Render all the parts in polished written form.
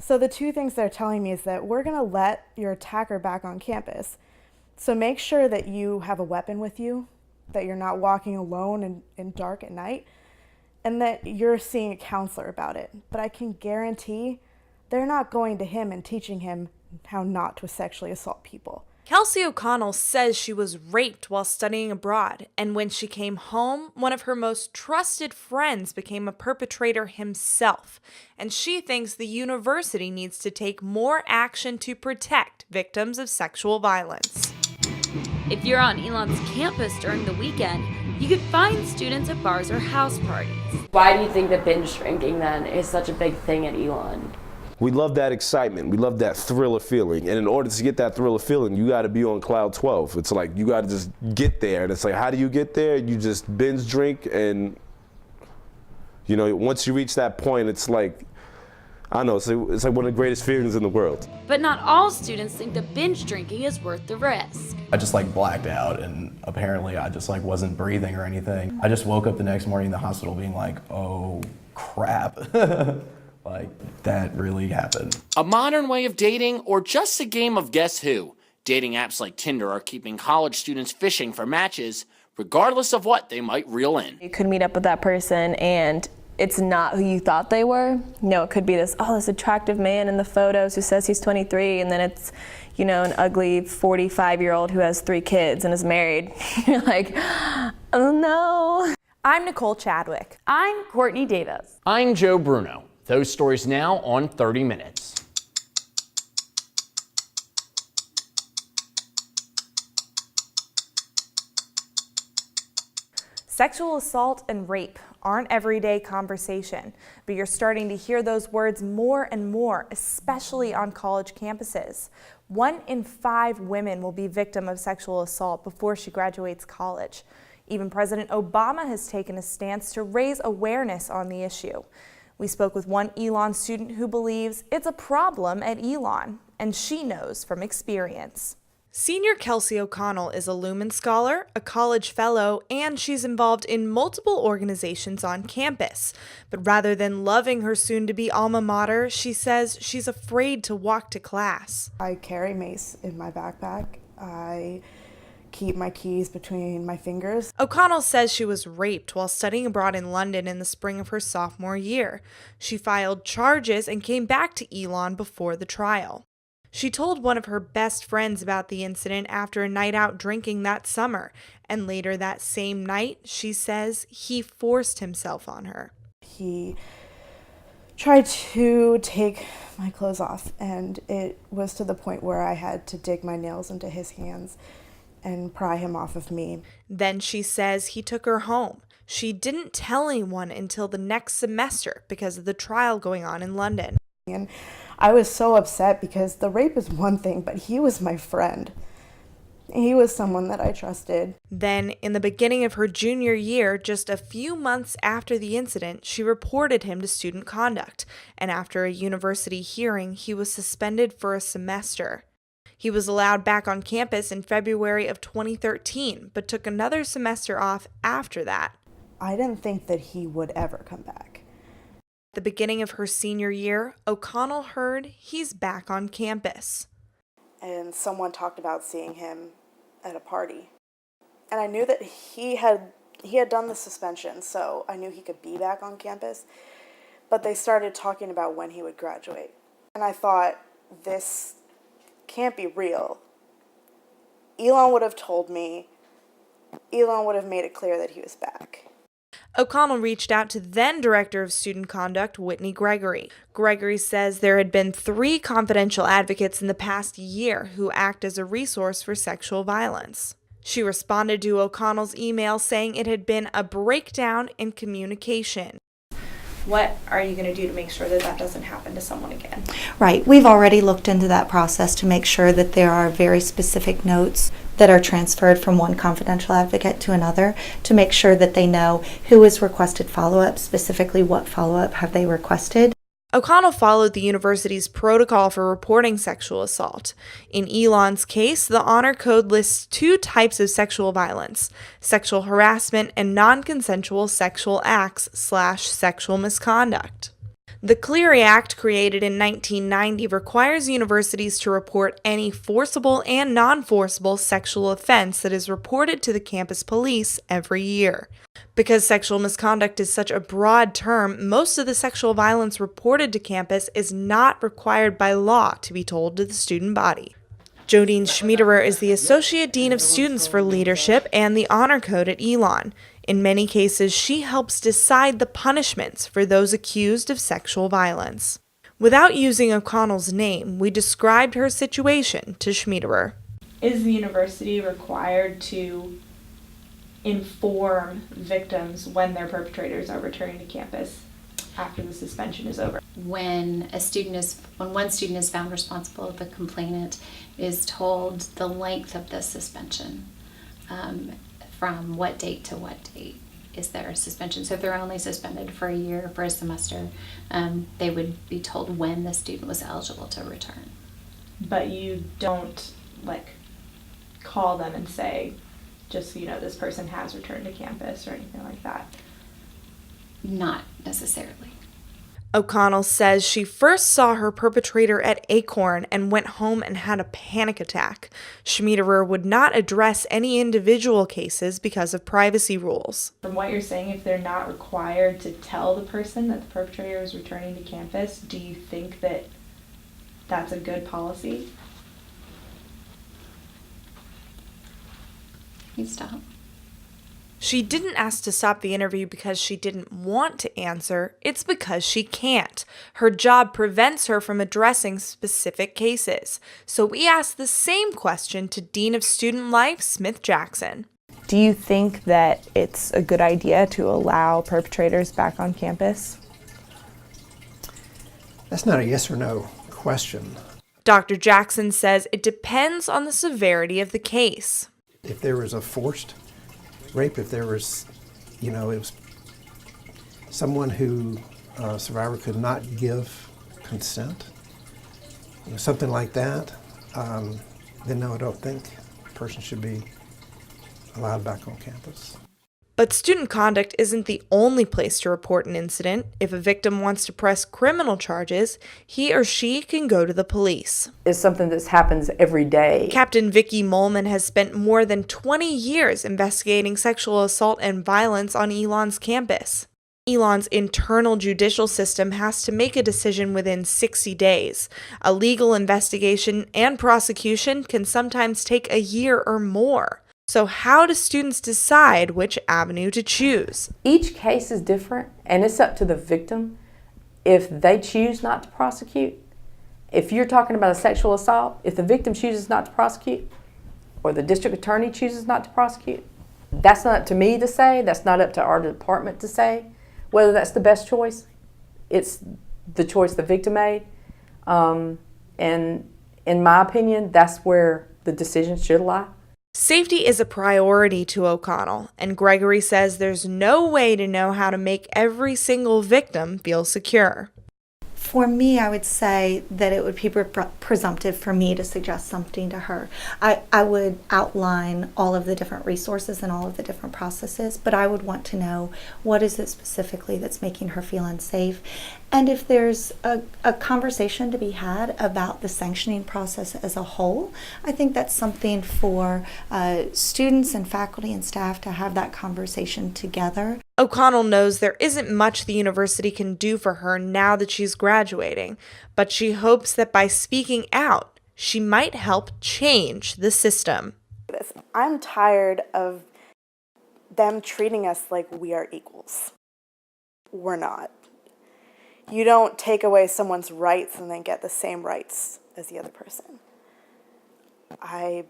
So the two things they're telling me is that we're going to let your attacker back on campus. So make sure that you have a weapon with you, that you're not walking alone in dark at night, and that you're seeing a counselor about it. But I can guarantee they're not going to him and teaching him how not to sexually assault people. Kelsey O'Connell says she was raped while studying abroad, and when she came home, one of her most trusted friends became a perpetrator himself, and she thinks the university needs to take more action to protect victims of sexual violence. If you're on Elon's campus during the weekend, you could find students at bars or house parties. Why do you think that binge drinking then is such a big thing at Elon? We love that excitement. We love that thriller feeling. And in order to get that thriller feeling, you got to be on cloud 12. It's like you got to just get there. And it's like, how do you get there? You just binge drink. And, you know, once you reach that point, it's like, I don't know, it's like one of the greatest feelings in the world. But not all students think that binge drinking is worth the risk. I just blacked out, and apparently I just wasn't breathing or anything. I just woke up the next morning in the hospital being like, oh crap. That really happened. A modern way of dating, or just a game of guess who? Dating apps like Tinder are keeping college students fishing for matches, regardless of what they might reel in. You could meet up with that person and it's not who you thought they were. It could be this attractive man in the photos who says he's 23, and then it's, an ugly 45-year-old who has 3 kids and is married. You're like, oh no. I'm Nicole Chadwick. I'm Courtney Davis. I'm Joe Bruno. Those stories now on 30 Minutes. Sexual assault and rape aren't everyday conversation, but you're starting to hear those words more and more, especially on college campuses. 1 in 5 women will be victim of sexual assault before she graduates college. Even President Obama has taken a stance to raise awareness on the issue. We spoke with one Elon student who believes it's a problem at Elon, and she knows from experience. Senior Kelsey O'Connell is a Lumen Scholar, a college fellow, and she's involved in multiple organizations on campus. But rather than loving her soon-to-be alma mater, she says she's afraid to walk to class. I carry mace in my backpack. I keep my keys between my fingers. O'Connell says she was raped while studying abroad in London in the spring of her sophomore year. She filed charges and came back to Elon before the trial. She told one of her best friends about the incident after a night out drinking that summer, and later that same night, she says he forced himself on her. He tried to take my clothes off, and it was to the point where I had to dig my nails into his hands and pry him off of me. Then she says he took her home. She didn't tell anyone until the next semester because of the trial going on in London. And I was so upset because the rape is one thing, but he was my friend. He was someone that I trusted. Then, in the beginning of her junior year, just a few months after the incident, she reported him to student conduct, and after a university hearing, he was suspended for a semester. He was allowed back on campus in February of 2013, but took another semester off after that. I didn't think that he would ever come back. At the beginning of her senior year, O'Connell heard he's back on campus. And someone talked about seeing him at a party. And I knew that he had done the suspension, so I knew he could be back on campus. But they started talking about when he would graduate. And I thought, this can't be real. Elon would have told me. Elon would have made it clear that he was back. O'Connell reached out to then Director of Student Conduct, Whitney Gregory. Gregory says there had been 3 confidential advocates in the past year who act as a resource for sexual violence. She responded to O'Connell's email saying it had been a breakdown in communication. What are you going to do to make sure that that doesn't happen to someone again? Right. We've already looked into that process to make sure that there are very specific notes that are transferred from one confidential advocate to another to make sure that they know who has requested follow-up, specifically what follow-up have they requested. O'Connell followed the university's protocol for reporting sexual assault. In Elon's case, the Honor Code lists 2 types of sexual violence: sexual harassment and non-consensual sexual acts / sexual misconduct. The Clery Act, created in 1990, requires universities to report any forcible and non-forcible sexual offense that is reported to the campus police every year. Because sexual misconduct is such a broad term, most of the sexual violence reported to campus is not required by law to be told to the student body. Jodine Schmiederer is the Associate Dean of Students for Leadership and the Honor Code at Elon. In many cases, she helps decide the punishments for those accused of sexual violence. Without using O'Connell's name, we described her situation to Schmiederer. Is the university required to inform victims when their perpetrators are returning to campus after the suspension is over? When one student is found responsible, the complainant is told the length of the suspension. From what date to what date is their suspension. So if they're only suspended for a year, for a semester, they would be told when the student was eligible to return. But you don't call them and say, just so you know, this person has returned to campus or anything like that? Not necessarily. O'Connell says she first saw her perpetrator at Acorn and went home and had a panic attack. Schmiederer would not address any individual cases because of privacy rules. From what you're saying, if they're not required to tell the person that the perpetrator is returning to campus, do you think that that's a good policy? You stop. She didn't ask to stop the interview because she didn't want to answer. It's because she can't. Her job prevents her from addressing specific cases. So we asked the same question to Dean of Student Life, Smith Jackson. Do you think that it's a good idea to allow perpetrators back on campus? That's not a yes or no question. Dr. Jackson says it depends on the severity of the case. If there was a forced rape, if there was, it was someone who survivor could not give consent, something like that, then no, I don't think a person should be allowed back on campus. But student conduct isn't the only place to report an incident. If a victim wants to press criminal charges, he or she can go to the police. It's something that happens every day. Captain Vicki Molman has spent more than 20 years investigating sexual assault and violence on Elon's campus. Elon's internal judicial system has to make a decision within 60 days. A legal investigation and prosecution can sometimes take a year or more. So how do students decide which avenue to choose? Each case is different, and it's up to the victim if they choose not to prosecute. If you're talking about a sexual assault, if the victim chooses not to prosecute, or the district attorney chooses not to prosecute, that's not up to me to say, that's not up to our department to say whether that's the best choice. It's the choice the victim made. And in my opinion, that's where the decision should lie. Safety is a priority to O'Connell, and Gregory says there's no way to know how to make every single victim feel secure. For me, I would say that it would be presumptive for me to suggest something to her. I would outline all of the different resources and all of the different processes, but I would want to know what is it specifically that's making her feel unsafe. And if there's a conversation to be had about the sanctioning process as a whole, I think that's something for students and faculty and staff to have that conversation together. O'Connell knows there isn't much the university can do for her now that she's graduating, but she hopes that by speaking out, she might help change the system. I'm tired of them treating us like we are equals. We're not. You don't take away someone's rights and then get the same rights as the other person. I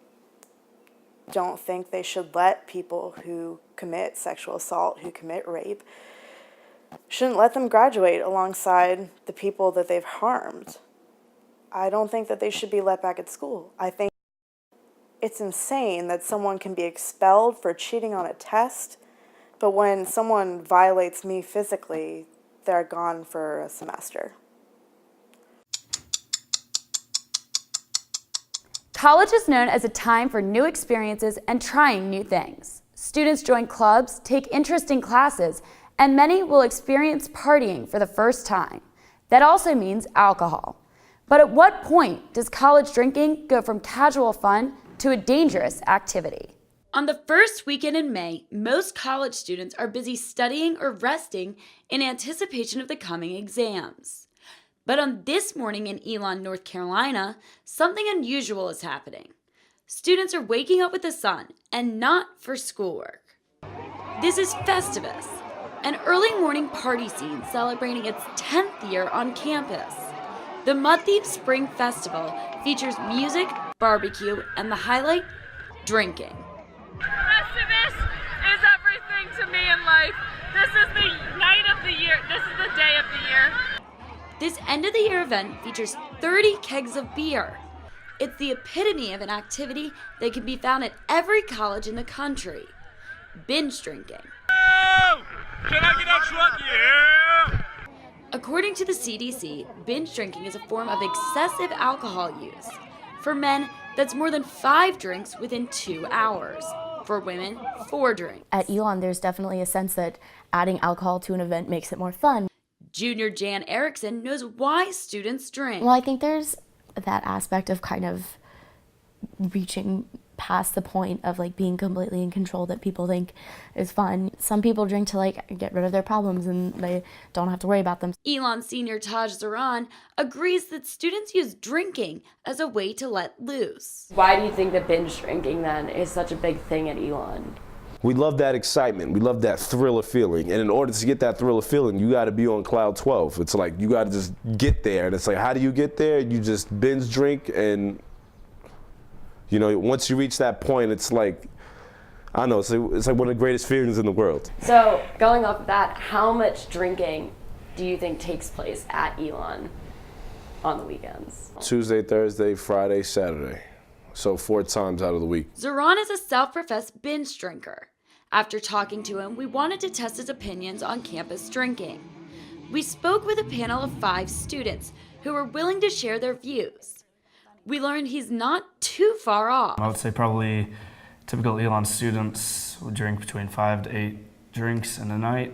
don't think they should let people who commit sexual assault, who commit rape, shouldn't let them graduate alongside the people that they've harmed. I don't think that they should be let back at school. I think it's insane that someone can be expelled for cheating on a test, but when someone violates me physically, they're gone for a semester. College is known as a time for new experiences and trying new things. Students join clubs, take interesting classes, and many will experience partying for the first time. That also means alcohol. But at what point does college drinking go from casual fun to a dangerous activity? On the first weekend in May, most college students are busy studying or resting in anticipation of the coming exams. But on this morning in Elon, North Carolina, something unusual is happening. Students are waking up with the sun and not for schoolwork. This is Festivus, an early morning party scene celebrating its 10th year on campus. The Mudtheep Spring Festival features music, barbecue, and the highlight, drinking. Festivus is everything to me in life. This is the night of the year. This is the day of the year. This end-of-the-year event features 30 kegs of beer. It's the epitome of an activity that can be found at every college in the country. Binge drinking. Oh! Can I get a truck? Yeah! According to the CDC, binge drinking is a form of excessive alcohol use. For men, that's more than 5 drinks within 2 hours. For women, 4 drinks. At Elon, there's definitely a sense that adding alcohol to an event makes it more fun. Junior Jan Erickson knows why students drink. Well, I think there's that aspect of kind of reaching past the point of like being completely in control that people think is fun. Some people drink to like get rid of their problems and they don't have to worry about them. Elon senior Taj Zaran agrees that students use drinking as a way to let loose. Why do you think that binge drinking then is such a big thing at Elon? We love that excitement. We love that thriller feeling. And in order to get that thriller feeling, you got to be on cloud 12. It's like you got to just get there. And it's like, how do you get there? You just binge drink. And, you know, once you reach that point, it's like, I don't know, it's like one of the greatest feelings in the world. So going off of that, how much drinking do you think takes place at Elon on the weekends? Tuesday, Thursday, Friday, Saturday. So 4 times out of the week. Zaran is a self-professed binge drinker. After talking to him, we wanted to test his opinions on campus drinking. We spoke with a panel of 5 students who were willing to share their views. We learned he's not too far off. I would say probably typical Elon students would drink between 5 to 8 drinks in a night,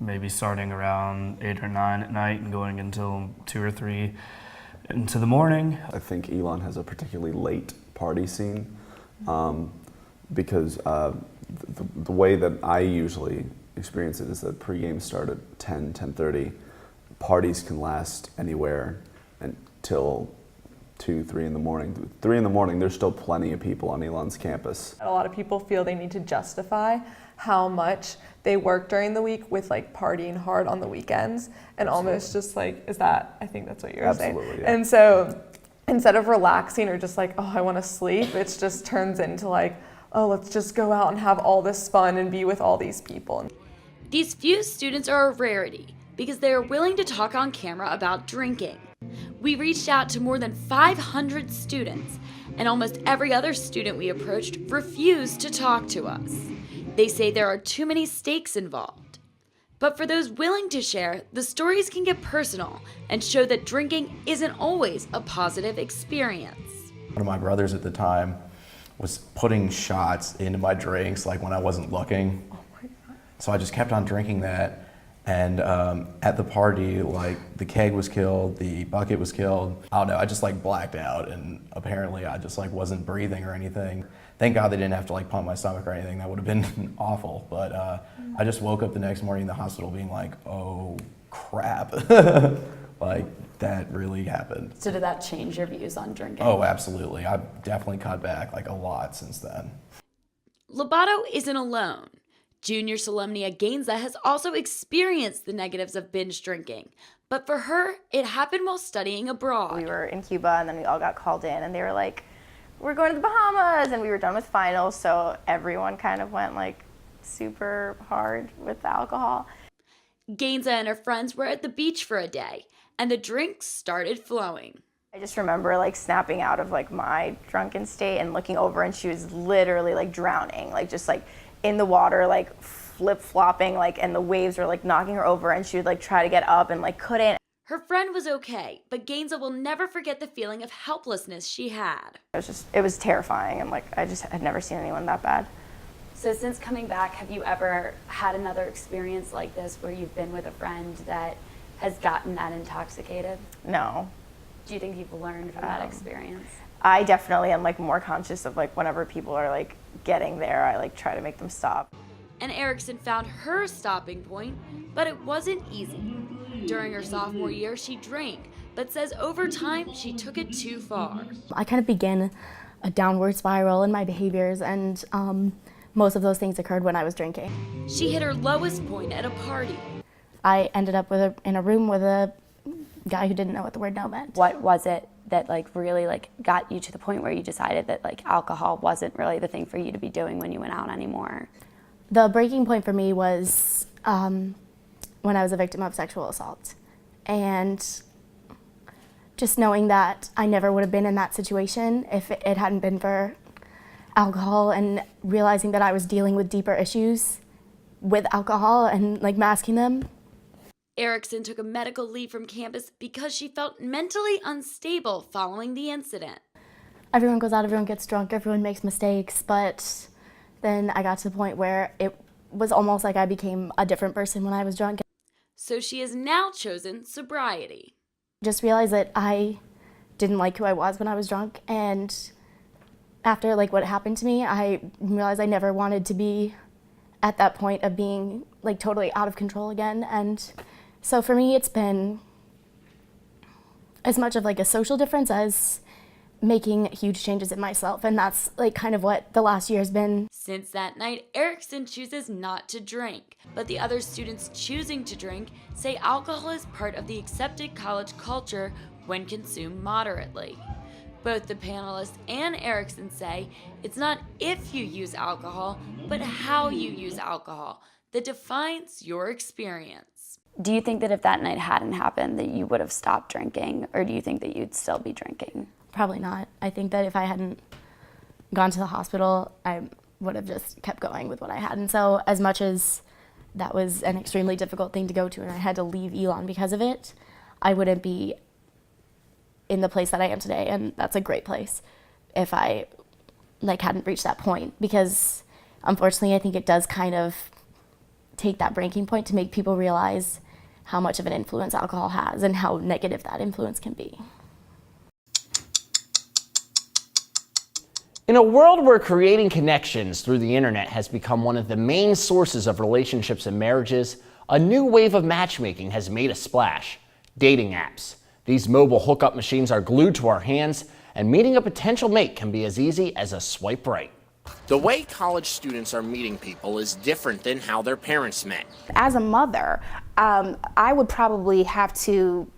maybe starting around 8 or 9 at night and going until 2 or 3 into the morning. I think Elon has a particularly late party scene because the way that I usually experience it is that pregame start at 10:30. Parties can last anywhere until 2, 3 in the morning. 3 in the morning, there's still plenty of people on Elon's campus. A lot of people feel they need to justify how much they work during the week with like partying hard on the weekends and almost just like, I think that's what you were saying. Absolutely, yeah. And so instead of relaxing or just like, oh, I want to sleep, it just turns into like, oh, let's just go out and have all this fun and be with all these people. These few students are a rarity because they are willing to talk on camera about drinking. We reached out to more than 500 students, and almost every other student we approached refused to talk to us. They say there are too many stakes involved. But for those willing to share, the stories can get personal and show that drinking isn't always a positive experience. One of my brothers at the time was putting shots into my drinks like when I wasn't looking. Oh my God. So I just kept on drinking that. And at the party, like the keg was killed, the bucket was killed. I don't know, I just like blacked out and apparently I just like wasn't breathing or anything. Thank God they didn't have to like pump my stomach or anything. That would have been awful. But I just woke up the next morning in the hospital being like, oh crap. Like that really happened. So did that change your views on drinking? Oh, absolutely. I've definitely cut back like a lot since then. Lobato isn't alone. Junior Solemnia Gainza has also experienced the negatives of binge drinking, but for her, it happened while studying abroad. We were in Cuba and then we all got called in and they were like, we're going to the Bahamas, and we were done with finals, so everyone kind of went like super hard with the alcohol. Gainza and her friends were at the beach for a day, and the drinks started flowing. I just remember like snapping out of like my drunken state and looking over, and she was literally like drowning, like just like in the water, like flip-flopping, like, and the waves were like knocking her over, and she would like try to get up and like couldn't. Her friend was okay, but Gainza will never forget the feeling of helplessness she had. It was terrifying, and like I just had never seen anyone that bad. So since coming back, have you ever had another experience like this where you've been with a friend that has gotten that intoxicated? No. Do you think you've learned from that experience? I definitely am like more conscious of like whenever people are like getting there, I like try to make them stop. And Erickson found her stopping point, but it wasn't easy. During her sophomore year, she drank, but says over time she took it too far. I kind of began a downward spiral in my behaviors, and most of those things occurred when I was drinking. She hit her lowest point at a party. I ended up in a room with a guy who didn't know what the word no meant. What was it that like really like got you to the point where you decided that like alcohol wasn't really the thing for you to be doing when you went out anymore? The breaking point for me was when I was a victim of sexual assault, and just knowing that I never would have been in that situation if it hadn't been for alcohol, and realizing that I was dealing with deeper issues with alcohol and like masking them. Erickson took a medical leave from campus because she felt mentally unstable following the incident. Everyone goes out, everyone gets drunk, everyone makes mistakes, but then I got to the point where it was almost like I became a different person when I was drunk. So she has now chosen sobriety. Just realized that I didn't like who I was when I was drunk, and after like what happened to me, I realized I never wanted to be at that point of being like totally out of control again. And so for me, it's been as much of like a social difference as making huge changes in myself, and that's like kind of what the last year has been. Since that night, Erickson chooses not to drink, but the other students choosing to drink say alcohol is part of the accepted college culture when consumed moderately. Both the panelists and Erickson say it's not if you use alcohol, but how you use alcohol that defines your experience. Do you think that if that night hadn't happened that you would have stopped drinking, or do you think that you'd still be drinking? Probably not. I think that if I hadn't gone to the hospital, I would have just kept going with what I had. And so as much as that was an extremely difficult thing to go to and I had to leave Elon because of it, I wouldn't be in the place that I am today, and that's a great place, if I like hadn't reached that point. Because unfortunately I think it does kind of take that breaking point to make people realize how much of an influence alcohol has and how negative that influence can be. In a world where creating connections through the internet has become one of the main sources of relationships and marriages, a new wave of matchmaking has made a splash: dating apps. These mobile hookup machines are glued to our hands, and meeting a potential mate can be as easy as a swipe right. The way college students are meeting people is different than how their parents met. As a mother, I would probably have to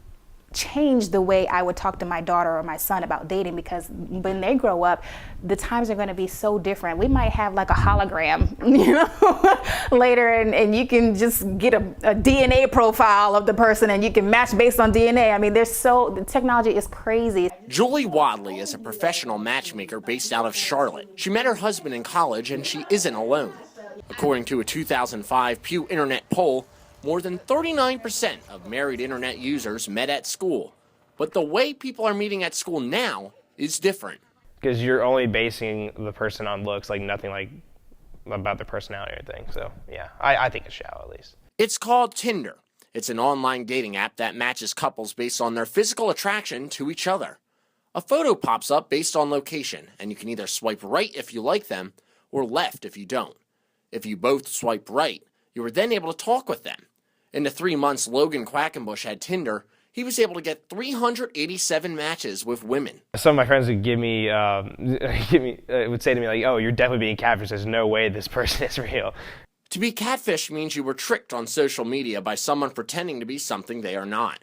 change the way I would talk to my daughter or my son about dating, because when they grow up, the times are going to be so different. We might have like a hologram, you know, later, and you can just get a DNA profile of the person and you can match based on DNA. I mean, the technology is crazy. Julie Wadley is a professional matchmaker based out of Charlotte. She met her husband in college, and she isn't alone. According to a 2005 Pew Internet poll, more than 39% of married internet users met at school. But the way people are meeting at school now is different. Because you're only basing the person on looks, like nothing like about their personality or anything. So yeah, I think it's shallow at least. It's called Tinder. It's an online dating app that matches couples based on their physical attraction to each other. A photo pops up based on location, and you can either swipe right if you like them or left if you don't. If you both swipe right, you are then able to talk with them. In the 3 months Logan Quackenbush had Tinder, he was able to get 387 matches with women. Some of my friends would would say to me like, "Oh, you're definitely being catfished. There's no way this person is real." To be catfished means you were tricked on social media by someone pretending to be something they are not.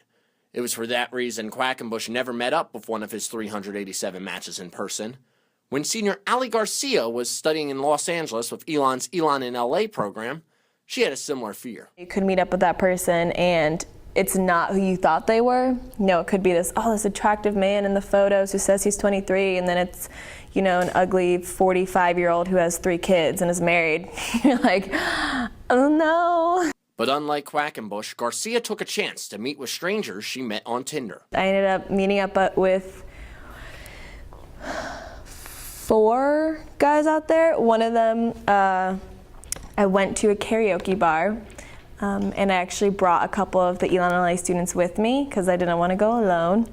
It was for that reason Quackenbush never met up with one of his 387 matches in person. When senior Ali Garcia was studying in Los Angeles with Elon's Elon in LA program, she had a similar fear. You could meet up with that person and it's not who you thought they were. No, it could be this attractive man in the photos who says he's 23, and then it's, you know, an ugly 45-year-old who has 3 kids and is married. You're like, oh no. But unlike Quackenbush, Garcia took a chance to meet with strangers she met on Tinder. I ended up meeting up with 4 guys out there. One of them, I went to a karaoke bar. And I actually brought a couple of the Elon LA students with me because I didn't want to go alone.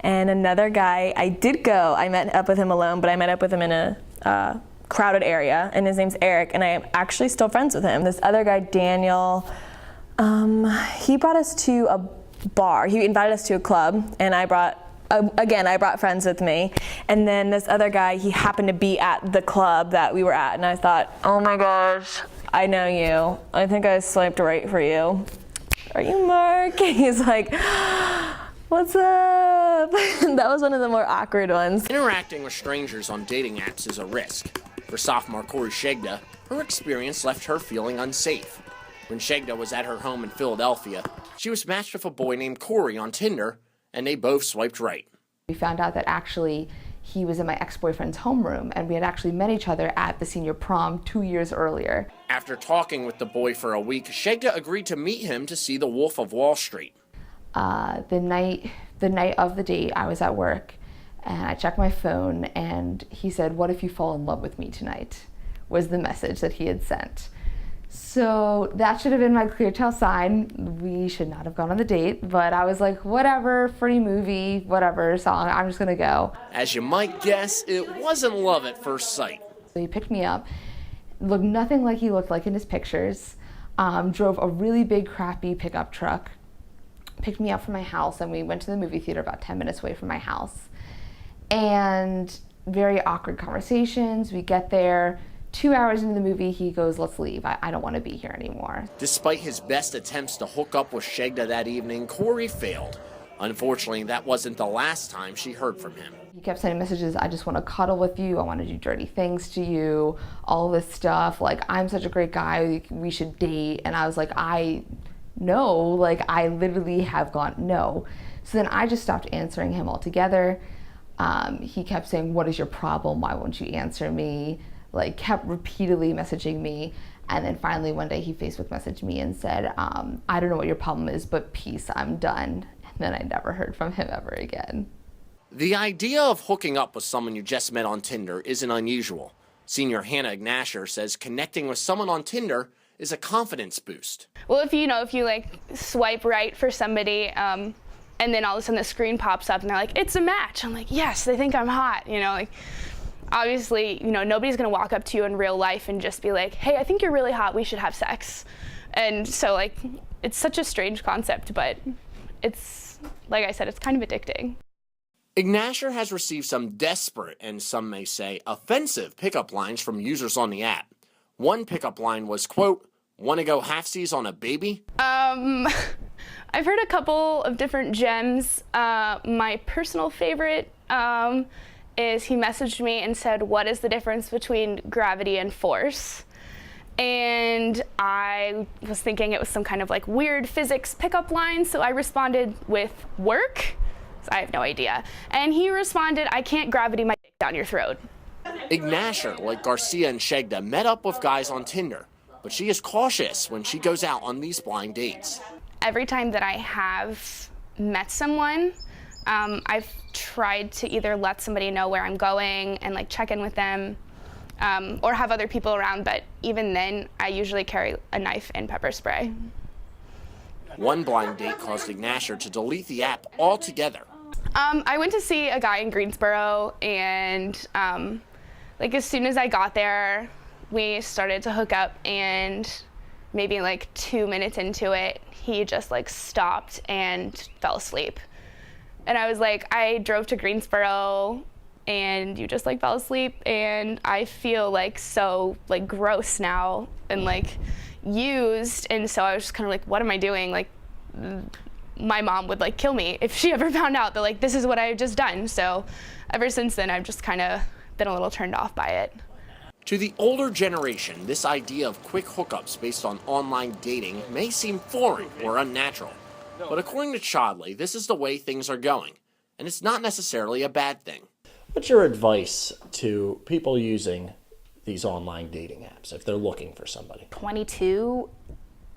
And another guy, I did go. I met up with him alone, but I met up with him in a crowded area, and his name's Eric, and I am actually still friends with him. This other guy, Daniel, he brought us to a bar. He invited us to a club, and I brought friends with me. And then this other guy, he happened to be at the club that we were at, and I thought, oh my gosh, I know you. I think I swiped right for you. Are you Mark? And he's like, what's up? That was one of the more awkward ones. Interacting with strangers on dating apps is a risk. For sophomore Corey Shegda, her experience left her feeling unsafe. When Shegda was at her home in Philadelphia, she was matched with a boy named Corey on Tinder, and they both swiped right. We found out that actually he was in my ex-boyfriend's homeroom, and we had actually met each other at the senior prom 2 years earlier. After talking with the boy for a week, Shegda agreed to meet him to see The Wolf of Wall Street. The night of the date, I was at work, and I checked my phone, and he said, "What if you fall in love with me tonight?" was the message that he had sent. So that should have been my clear tell sign. We should not have gone on the date, but I was like, whatever, free movie, whatever song, I'm just gonna go. As you might guess, it wasn't love at first sight. So he picked me up, looked nothing like he looked like in his pictures, drove a really big crappy pickup truck, picked me up from my house, and we went to the movie theater about 10 minutes away from my house. And very awkward conversations. We get there, 2 hours into the movie, he goes, "Let's leave. I don't want to be here anymore." Despite his best attempts to hook up with Shegda that evening, Corey failed. Unfortunately, that wasn't the last time she heard from him. He kept sending messages, "I just want to cuddle with you. I want to do dirty things to you." All this stuff. Like, "I'm such a great guy. We should date." And I was like, I literally have gone no. So then I just stopped answering him altogether. He kept saying, "What is your problem? Why won't you answer me?" Like, kept repeatedly messaging me. And then finally one day he Facebook messaged me and said, "I don't know what your problem is, but peace, I'm done." And then I never heard from him ever again. The idea of hooking up with someone you just met on Tinder isn't unusual. Senior Hannah Ignasher says connecting with someone on Tinder is a confidence boost. Well, if you like swipe right for somebody, and then all of a sudden the screen pops up and they're like, "It's a match." I'm like, yes, they think I'm hot, Obviously, nobody's gonna walk up to you in real life and just be like, "Hey, I think you're really hot, we should have sex." And so, it's such a strange concept, but it's, like I said, it's kind of addicting. Ignasher has received some desperate and some may say offensive pickup lines from users on the app. One pickup line was, quote, "Wanna go halfsies on a baby?" I've heard a couple of different gems. My personal favorite is he messaged me and said, "What is the difference between gravity and force?" And I was thinking it was some kind of weird physics pickup line, so I responded with "work." So I have no idea. And he responded, "I can't gravity my dick down your throat." Ignasher, like Garcia and Shegda, met up with guys on Tinder, but she is cautious when she goes out on these blind dates. Every time that I have met someone, I've tried to either let somebody know where I'm going and check in with them, or have other people around, but even then, I usually carry a knife and pepper spray. One blind date caused Ignasher to delete the app altogether. I went to see a guy in Greensboro, and as soon as I got there, we started to hook up, and maybe 2 minutes into it, he just stopped and fell asleep. And I was like, "I drove to Greensboro and you just fell asleep, and I feel so gross now and used." And so I was just kind of what am I doing? My mom would kill me if she ever found out that this is what I've just done. So ever since then, I've just kind of been a little turned off by it. To the older generation, this idea of quick hookups based on online dating may seem foreign or unnatural. But according to Chadley, this is the way things are going, and it's not necessarily a bad thing. What's your advice to people using these online dating apps if they're looking for somebody? 22,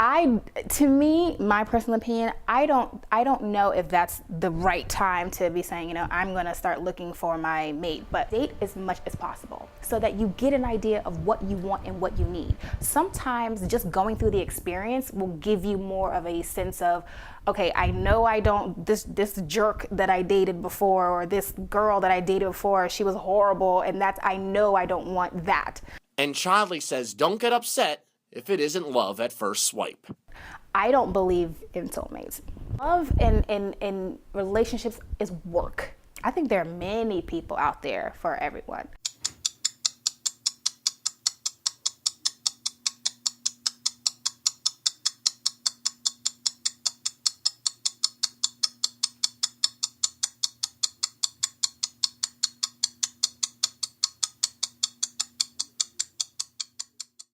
To me, my personal opinion, I don't know if that's the right time to be saying, I'm gonna start looking for my mate, but date as much as possible so that you get an idea of what you want and what you need. Sometimes just going through the experience will give you more of a sense of, okay, I know I don't, this jerk that I dated before, or this girl that I dated before, she was horrible, and I know I don't want that. And Childly says don't get upset if it isn't love at first swipe. I don't believe in soulmates. Love in relationships is work. I think there are many people out there for everyone.